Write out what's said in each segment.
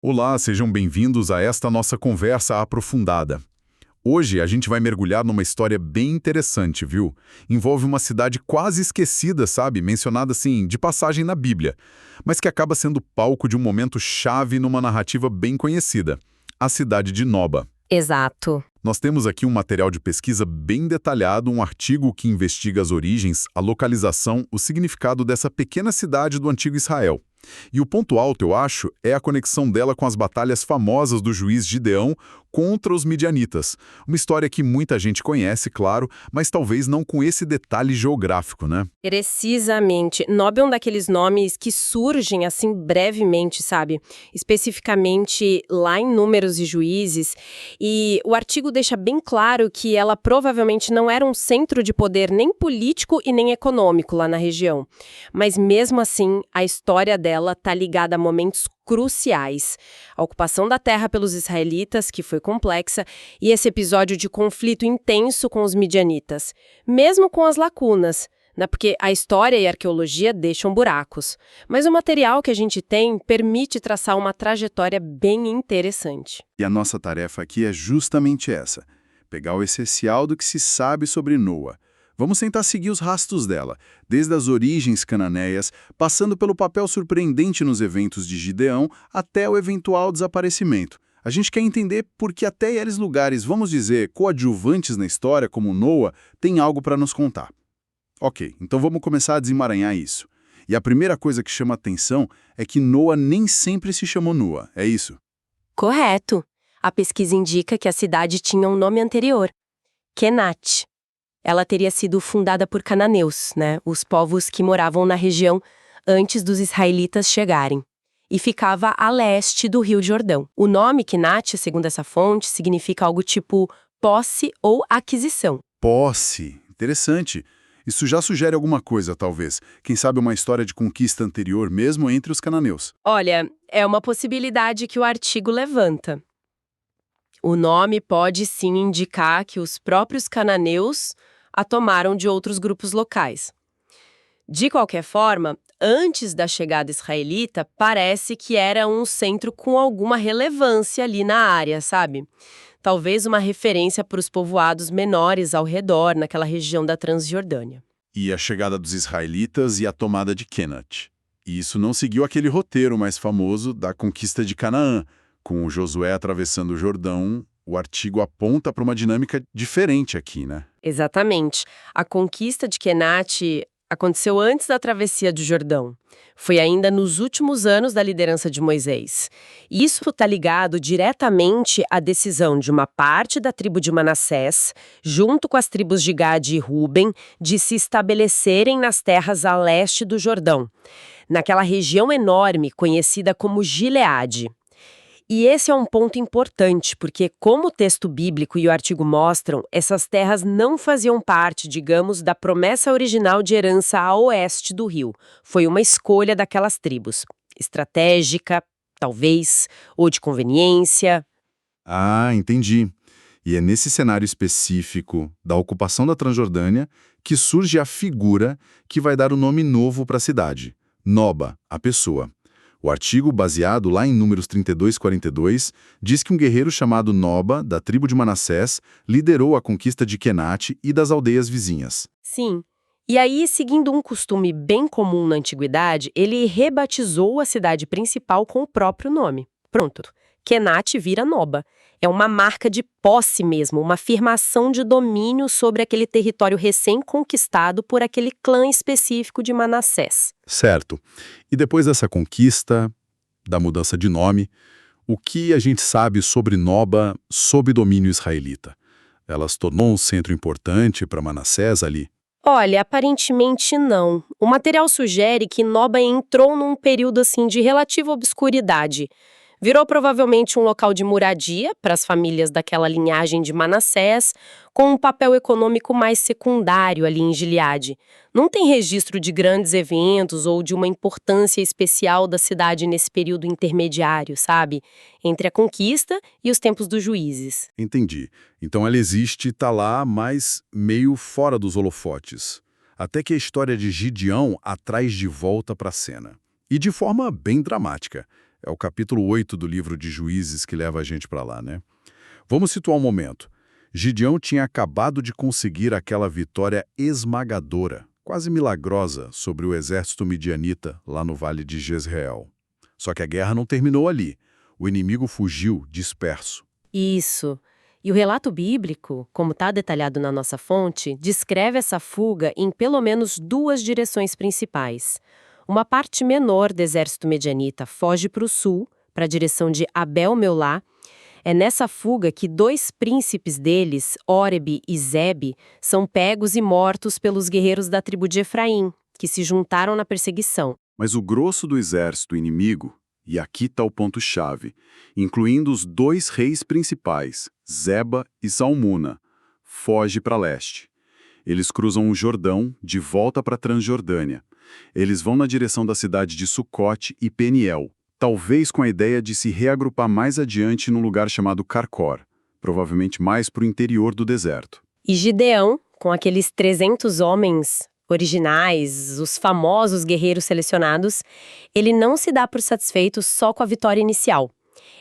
Olá, sejam bem-vindos a esta nossa conversa aprofundada. Hoje a gente vai mergulhar numa história bem interessante, viu? Envolve uma cidade quase esquecida, sabe? Mencionada assim, de passagem na Bíblia, mas que acaba sendo palco de um momento chave numa narrativa bem conhecida: a cidade de Noba. Exato. Nós temos aqui um material de pesquisa bem detalhado, um artigo que investiga as origens, a localização, o significado dessa pequena cidade do antigo Israel. E o ponto alto, eu acho, é a conexão dela com as batalhas famosas do juiz Gideão contra os midianitas. Uma história que muita gente conhece, claro, mas talvez não com esse detalhe geográfico, né? Precisamente. Nob é um daqueles nomes que surgem assim brevemente, sabe? Especificamente lá em Números e Juízes. E o artigo deixa bem claro que ela provavelmente não era um centro de poder nem político e nem econômico lá na região. Mas mesmo assim, a história dela está ligada a momentos cruciais. A ocupação da terra pelos israelitas, que foi complexa, e esse episódio de conflito intenso com os midianitas, mesmo com as lacunas, né? Porque a história e a arqueologia deixam buracos. Mas o material que a gente tem permite traçar uma trajetória bem interessante. E a nossa tarefa aqui é justamente essa: pegar o essencial do que se sabe sobre Noa. Vamos tentar seguir os rastros dela, desde as origens cananeias, passando pelo papel surpreendente nos eventos de Gideão até o eventual desaparecimento. A gente quer entender por que até eles lugares, vamos dizer, coadjuvantes na história, como Noa, têm algo para nos contar. Ok, então vamos começar a desemaranhar isso. E a primeira coisa que chama atenção é que Noa nem sempre se chamou Noa, é isso? Correto. A pesquisa indica que a cidade tinha um nome anterior, Kenat. Ela teria sido fundada por cananeus, né, os povos que moravam na região antes dos israelitas chegarem, e ficava a leste do Rio Jordão. O nome Kenat, segundo essa fonte, significa algo tipo posse ou aquisição. Posse. Interessante. Isso já sugere alguma coisa, talvez. Quem sabe uma história de conquista anterior, mesmo entre os cananeus. Olha, é uma possibilidade que o artigo levanta. O nome pode sim indicar que os próprios cananeus a tomaram de outros grupos locais. De qualquer forma, antes da chegada israelita, parece que era um centro com alguma relevância ali na área, sabe? Talvez uma referência para os povoados menores ao redor, naquela região da Transjordânia. E a chegada dos israelitas e a tomada de Kenat. E isso não seguiu aquele roteiro mais famoso da conquista de Canaã. Com o Josué atravessando o Jordão, o artigo aponta para uma dinâmica diferente aqui, né? Exatamente. A conquista de Kenat aconteceu antes da travessia do Jordão. Foi ainda nos últimos anos da liderança de Moisés. E isso está ligado diretamente à decisão de uma parte da tribo de Manassés, junto com as tribos de Gade e Ruben, de se estabelecerem nas terras a leste do Jordão, naquela região enorme conhecida como Gileade. E esse é um ponto importante, porque, como o texto bíblico e o artigo mostram, essas terras não faziam parte, digamos, da promessa original de herança a oeste do rio. Foi uma escolha daquelas tribos. Estratégica, talvez, ou de conveniência. Ah, entendi. E é nesse cenário específico da ocupação da Transjordânia que surge a figura que vai dar o nome novo para a cidade: Noba, a pessoa. O artigo, baseado lá em Números 32:42, diz que um guerreiro chamado Noba, da tribo de Manassés, liderou a conquista de Kenat e das aldeias vizinhas. Sim. E aí, seguindo um costume bem comum na antiguidade, ele rebatizou a cidade principal com o próprio nome. Pronto. Kenat vira Noba. É uma marca de posse mesmo, uma afirmação de domínio sobre aquele território recém-conquistado por aquele clã específico de Manassés. Certo. E depois dessa conquista, da mudança de nome, o que a gente sabe sobre Noba sob domínio israelita? Ela se tornou um centro importante para Manassés ali? Olha, aparentemente não. O material sugere que Noba entrou num período assim de relativa obscuridade. Virou provavelmente um local de moradia para as famílias daquela linhagem de Manassés, com um papel econômico mais secundário ali em Gileade. Não tem registro de grandes eventos ou de uma importância especial da cidade nesse período intermediário, sabe? Entre a conquista e os tempos dos juízes. Entendi. Então ela existe, tá lá, mas meio fora dos holofotes. Até que a história de Gideão a traz de volta para a cena. E de forma bem dramática. É o capítulo 8 do livro de Juízes que leva a gente para lá, né? Vamos situar um momento. Gideão tinha acabado de conseguir aquela vitória esmagadora, quase milagrosa, sobre o exército midianita lá no vale de Jezreel. Só que a guerra não terminou ali. O inimigo fugiu, disperso. Isso. E o relato bíblico, como está detalhado na nossa fonte, descreve essa fuga em pelo menos duas direções principais. Uma parte menor do exército medianita foge para o sul, para a direção de Abel-Meolá. É nessa fuga que dois príncipes deles, Oreb e Zebe, são pegos e mortos pelos guerreiros da tribo de Efraim, que se juntaram na perseguição. Mas o grosso do exército inimigo, e aqui está o ponto-chave, incluindo os dois reis principais, Zeba e Zalmuna, foge para leste. Eles cruzam o Jordão de volta para a Transjordânia. Eles vão na direção da cidade de Sucote e Peniel, talvez com a ideia de se reagrupar mais adiante num lugar chamado Carcor, provavelmente mais para o interior do deserto. E Gideão, com aqueles 300 homens originais, os famosos guerreiros selecionados, ele não se dá por satisfeito só com a vitória inicial.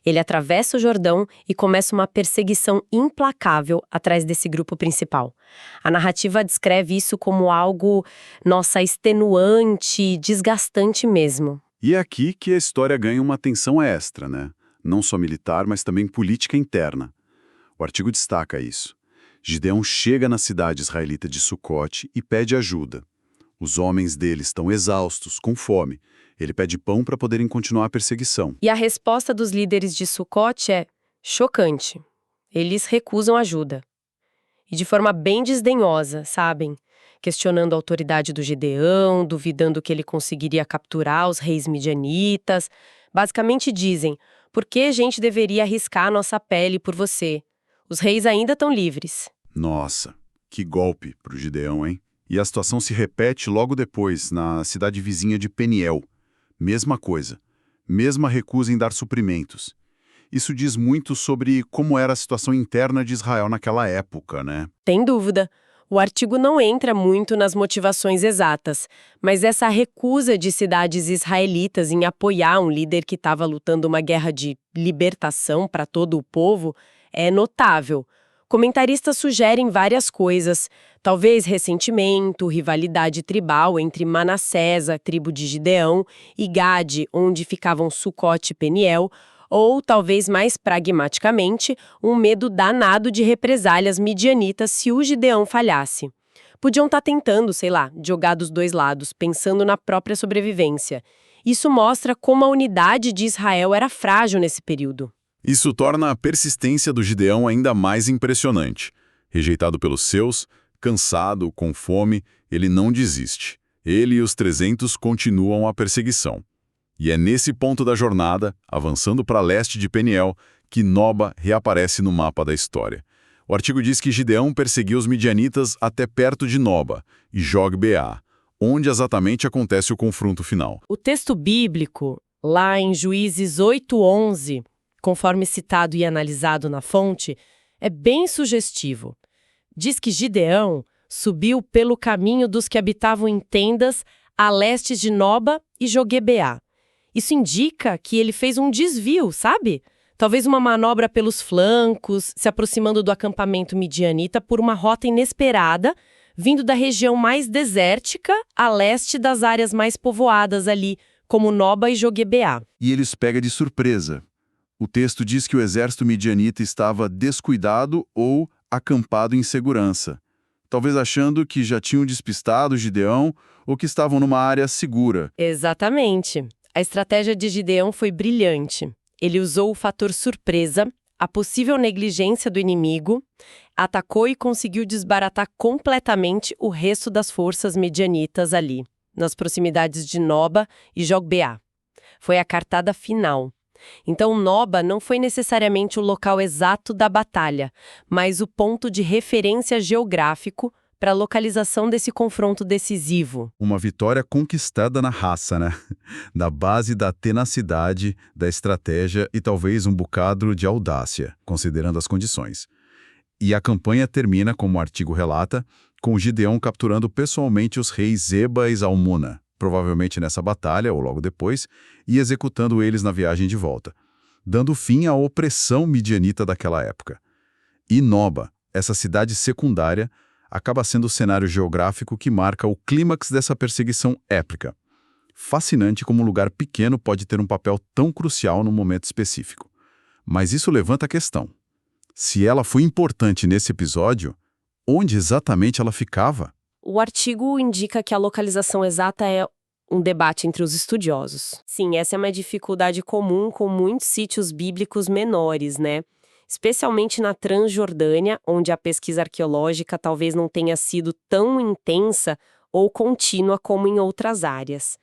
Ele atravessa o Jordão e começa uma perseguição implacável atrás desse grupo principal. A narrativa descreve isso como algo, nossa, extenuante, desgastante mesmo. E é aqui que a história ganha uma atenção extra, né? Não só militar, mas também política interna. O artigo destaca isso. Gideão chega na cidade israelita de Sucote e pede ajuda. Os homens dele estão exaustos, com fome. Ele pede pão para poderem continuar a perseguição. E a resposta dos líderes de Sucote é chocante. Eles recusam ajuda. E de forma bem desdenhosa, sabem? Questionando a autoridade do Gideão, duvidando que ele conseguiria capturar os reis midianitas. Basicamente dizem, por que a gente deveria arriscar a nossa pele por você? Os reis ainda estão livres. Nossa, que golpe para o Gideão, hein? E a situação se repete logo depois, na cidade vizinha de Peniel. Mesma coisa. Mesma recusa em dar suprimentos. Isso diz muito sobre como era a situação interna de Israel naquela época, né? Tem dúvida. O artigo não entra muito nas motivações exatas, mas essa recusa de cidades israelitas em apoiar um líder que estava lutando uma guerra de libertação para todo o povo é notável. Comentaristas sugerem várias coisas, talvez ressentimento, rivalidade tribal entre Manassés, a tribo de Gideão, e Gade, onde ficavam Sucote e Peniel, ou, talvez mais pragmaticamente, um medo danado de represálias midianitas se o Gideão falhasse. Podiam estar tentando, sei lá, jogar dos dois lados, pensando na própria sobrevivência. Isso mostra como a unidade de Israel era frágil nesse período. Isso torna a persistência do Gideão ainda mais impressionante. Rejeitado pelos seus, cansado, com fome, ele não desiste. Ele e os 300 continuam a perseguição. E é nesse ponto da jornada, avançando para leste de Peniel, que Noba reaparece no mapa da história. O artigo diz que Gideão perseguiu os midianitas até perto de Noba e Jogbeá, onde exatamente acontece o confronto final. O texto bíblico, lá em Juízes 8:11, conforme citado e analisado na fonte, é bem sugestivo. Diz que Gideão subiu pelo caminho dos que habitavam em tendas a leste de Noba e Joguebeá. Isso indica que ele fez um desvio, sabe? Talvez uma manobra pelos flancos, se aproximando do acampamento midianita por uma rota inesperada, vindo da região mais desértica a leste das áreas mais povoadas ali, como Noba e Joguebeá. E ele os pega de surpresa. O texto diz que o exército midianita estava descuidado ou acampado em segurança, talvez achando que já tinham despistado Gideão ou que estavam numa área segura. Exatamente. A estratégia de Gideão foi brilhante. Ele usou o fator surpresa, a possível negligência do inimigo, atacou e conseguiu desbaratar completamente o resto das forças midianitas ali, nas proximidades de Noba e Jogbeá. Foi a cartada final. Então, Noba não foi necessariamente o local exato da batalha, mas o ponto de referência geográfico para a localização desse confronto decisivo. Uma vitória conquistada na raça, né? Da base da tenacidade, da estratégia e talvez um bocado de audácia, considerando as condições. E a campanha termina, como o artigo relata, com Gideão capturando pessoalmente os reis Zeba e Zalmuna. provavelmente nessa batalha ou logo depois, e executando eles na viagem de volta, dando fim à opressão midianita daquela época. E Noba, essa cidade secundária, acaba sendo o cenário geográfico que marca o clímax dessa perseguição épica. Fascinante como um lugar pequeno pode ter um papel tão crucial num momento específico. Mas isso levanta a questão. Se ela foi importante nesse episódio, onde exatamente ela ficava? O artigo indica que a localização exata é um debate entre os estudiosos. Sim, essa é uma dificuldade comum com muitos sítios bíblicos menores, né? Especialmente na Transjordânia, onde a pesquisa arqueológica talvez não tenha sido tão intensa ou contínua como em outras áreas.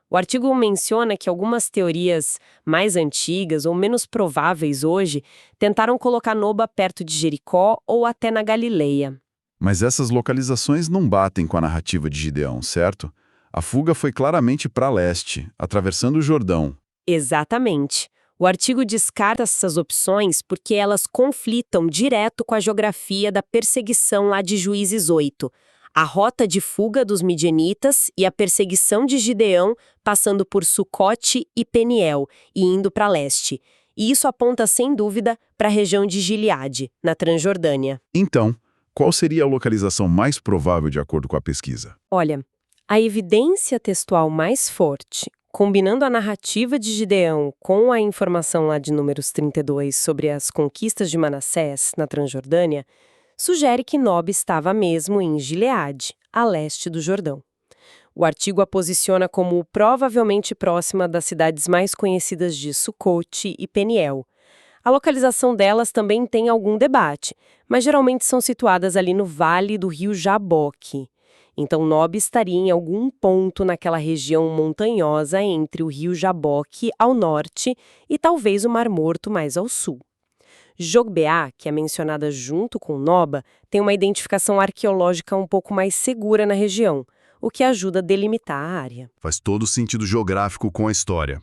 O artigo menciona que algumas teorias mais antigas ou menos prováveis hoje tentaram colocar Noba perto de Jericó ou até na Galileia. Mas essas localizações não batem com a narrativa de Gideão, certo? A fuga foi claramente para leste, atravessando o Jordão. Exatamente. O artigo descarta essas opções porque elas conflitam direto com a geografia da perseguição lá de Juízes 8. A rota de fuga dos midianitas e a perseguição de Gideão passando por Sucote e Peniel e indo para leste. E isso aponta sem dúvida para a região de Gileade, na Transjordânia. Então, qual seria a localização mais provável de acordo com a pesquisa? Olha, a evidência textual mais forte, combinando a narrativa de Gideão com a informação lá de Números 32 sobre as conquistas de Manassés na Transjordânia, sugere que Noba estava mesmo em Gileade, a leste do Jordão. O artigo a posiciona como provavelmente próxima das cidades mais conhecidas de Sucote e Peniel. A localização delas também tem algum debate, mas geralmente são situadas ali no vale do rio Jaboque. Então Noba estaria em algum ponto naquela região montanhosa entre o rio Jaboque ao norte e talvez o Mar Morto mais ao sul. Jogbeá, que é mencionada junto com Noba, tem uma identificação arqueológica um pouco mais segura na região, o que ajuda a delimitar a área. Faz todo sentido geográfico com a história.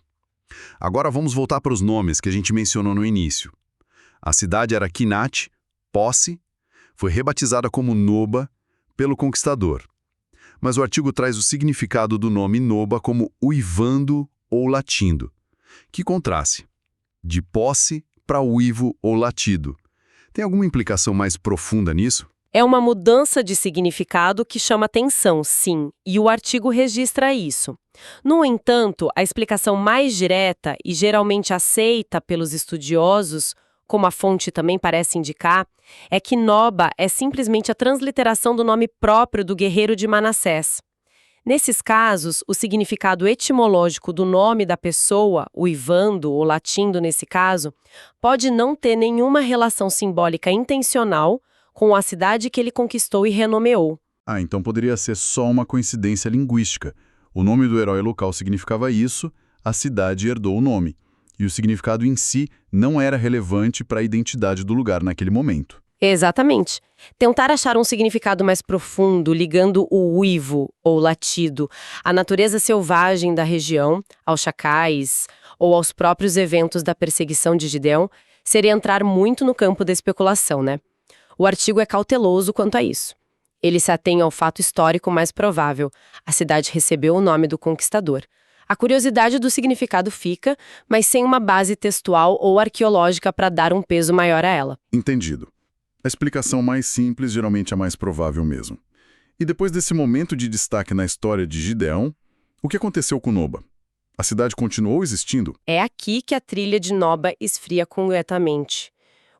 Agora vamos voltar para os nomes que a gente mencionou no início. A cidade era Quinate, posse, foi rebatizada como Noba pelo conquistador. Mas o artigo traz o significado do nome Noba como uivando ou latindo. Que contraste. De posse para uivo ou latido. Tem alguma implicação mais profunda nisso? É uma mudança de significado que chama atenção, sim, e o artigo registra isso. No entanto, a explicação mais direta e geralmente aceita pelos estudiosos, como a fonte também parece indicar, é que Noba é simplesmente a transliteração do nome próprio do guerreiro de Manassés. Nesses casos, o significado etimológico do nome da pessoa, uivando ou latindo nesse caso, pode não ter nenhuma relação simbólica intencional com a cidade que ele conquistou e renomeou. Então poderia ser só uma coincidência linguística. O nome do herói local significava isso, a cidade herdou o nome. E o significado em si não era relevante para a identidade do lugar naquele momento. Exatamente. Tentar achar um significado mais profundo, ligando o uivo, ou latido, à natureza selvagem da região, aos chacais, ou aos próprios eventos da perseguição de Gideão, seria entrar muito no campo da especulação, né? O artigo é cauteloso quanto a isso. Ele se atém ao fato histórico mais provável. A cidade recebeu o nome do conquistador. A curiosidade do significado fica, mas sem uma base textual ou arqueológica para dar um peso maior a ela. Entendido. A explicação mais simples geralmente é a mais provável mesmo. E depois desse momento de destaque na história de Gideão, o que aconteceu com Noba? A cidade continuou existindo? É aqui que a trilha de Noba esfria completamente.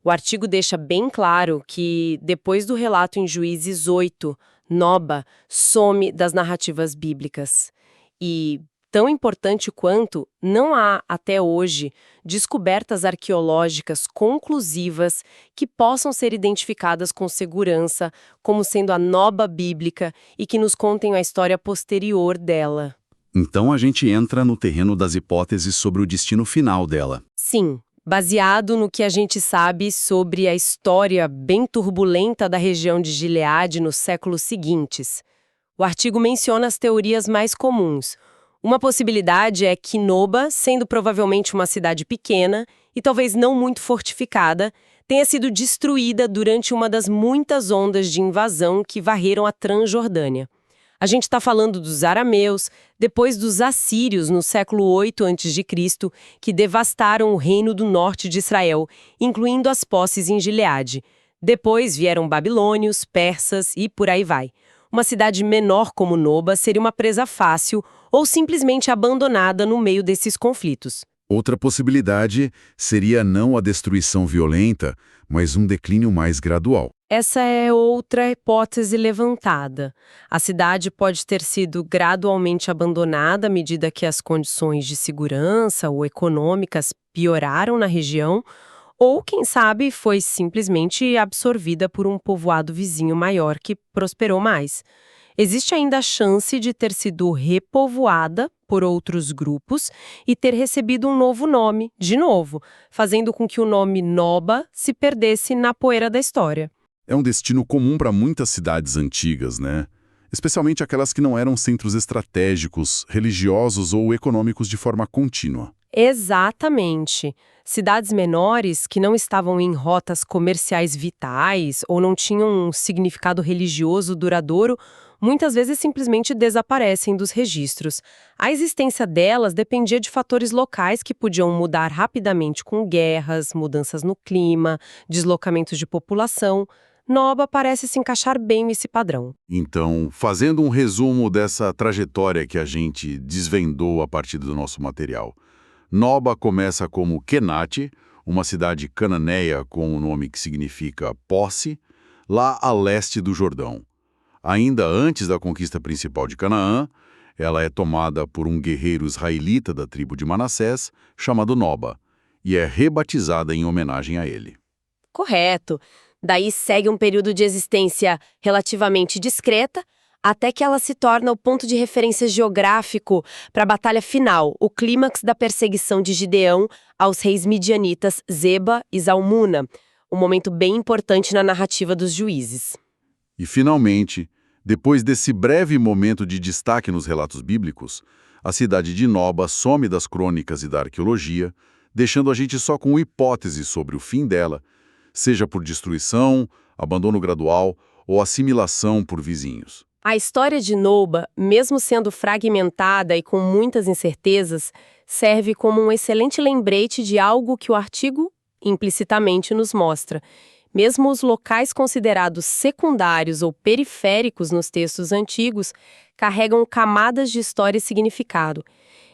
O artigo deixa bem claro que, depois do relato em Juízes 8, Noba some das narrativas bíblicas. E, tão importante quanto, não há, até hoje, descobertas arqueológicas conclusivas que possam ser identificadas com segurança como sendo a Noba bíblica e que nos contem a história posterior dela. Então a gente entra no terreno das hipóteses sobre o destino final dela. Sim, baseado no que a gente sabe sobre a história bem turbulenta da região de Gileade nos séculos seguintes. O artigo menciona as teorias mais comuns. Uma possibilidade é que Noba, sendo provavelmente uma cidade pequena e talvez não muito fortificada, tenha sido destruída durante uma das muitas ondas de invasão que varreram a Transjordânia. A gente está falando dos arameus, depois dos assírios no século 8 a.C., que devastaram o reino do norte de Israel, incluindo as posses em Gileade. Depois vieram babilônios, persas e por aí vai. Uma cidade menor como Noba seria uma presa fácil ou simplesmente abandonada no meio desses conflitos. Outra possibilidade seria não a destruição violenta, mas um declínio mais gradual. Essa é outra hipótese levantada. A cidade pode ter sido gradualmente abandonada à medida que as condições de segurança ou econômicas pioraram na região, ou, quem sabe, foi simplesmente absorvida por um povoado vizinho maior que prosperou mais. Existe ainda a chance de ter sido repovoada por outros grupos e ter recebido um novo nome, de novo, fazendo com que o nome Noba se perdesse na poeira da história. É um destino comum para muitas cidades antigas, né? Especialmente aquelas que não eram centros estratégicos, religiosos ou econômicos de forma contínua. Exatamente. Cidades menores que não estavam em rotas comerciais vitais ou não tinham um significado religioso duradouro, muitas vezes simplesmente desaparecem dos registros. A existência delas dependia de fatores locais que podiam mudar rapidamente com guerras, mudanças no clima, deslocamentos de população. Noba parece se encaixar bem nesse padrão. Então, fazendo um resumo dessa trajetória que a gente desvendou a partir do nosso material, Noba começa como Kenat, uma cidade cananeia com um nome que significa posse, lá a leste do Jordão. Ainda antes da conquista principal de Canaã, ela é tomada por um guerreiro israelita da tribo de Manassés, chamado Noba, e é rebatizada em homenagem a ele. Correto. Daí segue um período de existência relativamente discreta, até que ela se torna o ponto de referência geográfico para a batalha final, o clímax da perseguição de Gideão aos reis midianitas Zeba e Zalmuna, um momento bem importante na narrativa dos juízes. E, finalmente, depois desse breve momento de destaque nos relatos bíblicos, a cidade de Noba some das crônicas e da arqueologia, deixando a gente só com hipóteses sobre o fim dela, seja por destruição, abandono gradual ou assimilação por vizinhos. A história de Noba, mesmo sendo fragmentada e com muitas incertezas, serve como um excelente lembrete de algo que o artigo implicitamente nos mostra. Mesmo os locais considerados secundários ou periféricos nos textos antigos carregam camadas de história e significado.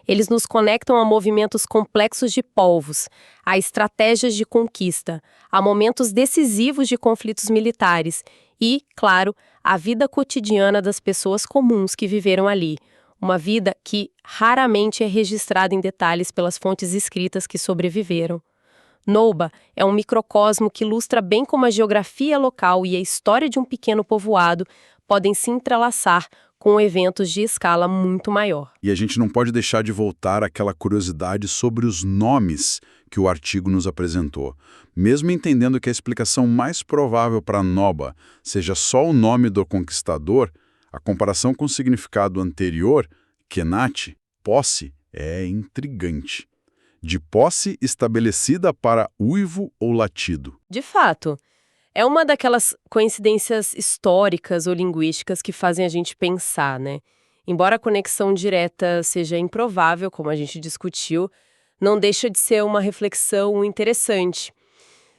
Eles nos conectam a movimentos complexos de povos, a estratégias de conquista, a momentos decisivos de conflitos militares e, claro, a vida cotidiana das pessoas comuns que viveram ali. Uma vida que raramente é registrada em detalhes pelas fontes escritas que sobreviveram. Noba é um microcosmo que ilustra bem como a geografia local e a história de um pequeno povoado podem se entrelaçar com eventos de escala muito maior. E a gente não pode deixar de voltar àquela curiosidade sobre os nomes que o artigo nos apresentou. Mesmo entendendo que a explicação mais provável para Noba seja só o nome do conquistador, a comparação com o significado anterior, Kenat, posse, é intrigante. De posse estabelecida para uivo ou latido. De fato, é uma daquelas coincidências históricas ou linguísticas que fazem a gente pensar, né? Embora a conexão direta seja improvável, como a gente discutiu, não deixa de ser uma reflexão interessante.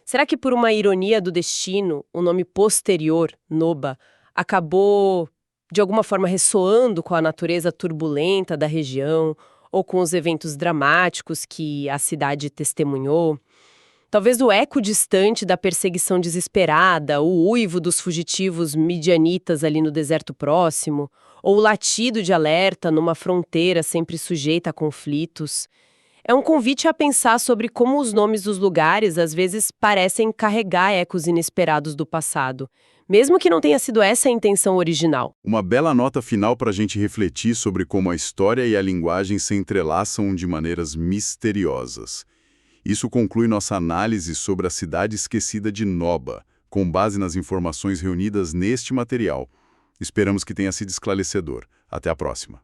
Será que por uma ironia do destino, o nome posterior, Noba, acabou de alguma forma ressoando com a natureza turbulenta da região ou com os eventos dramáticos que a cidade testemunhou? Talvez o eco distante da perseguição desesperada, o uivo dos fugitivos midianitas ali no deserto próximo, ou o latido de alerta numa fronteira sempre sujeita a conflitos. É um convite a pensar sobre como os nomes dos lugares às vezes parecem carregar ecos inesperados do passado, mesmo que não tenha sido essa a intenção original. Uma bela nota final para a gente refletir sobre como a história e a linguagem se entrelaçam de maneiras misteriosas. Isso conclui nossa análise sobre a cidade esquecida de Noba, com base nas informações reunidas neste material. Esperamos que tenha sido esclarecedor. Até a próxima.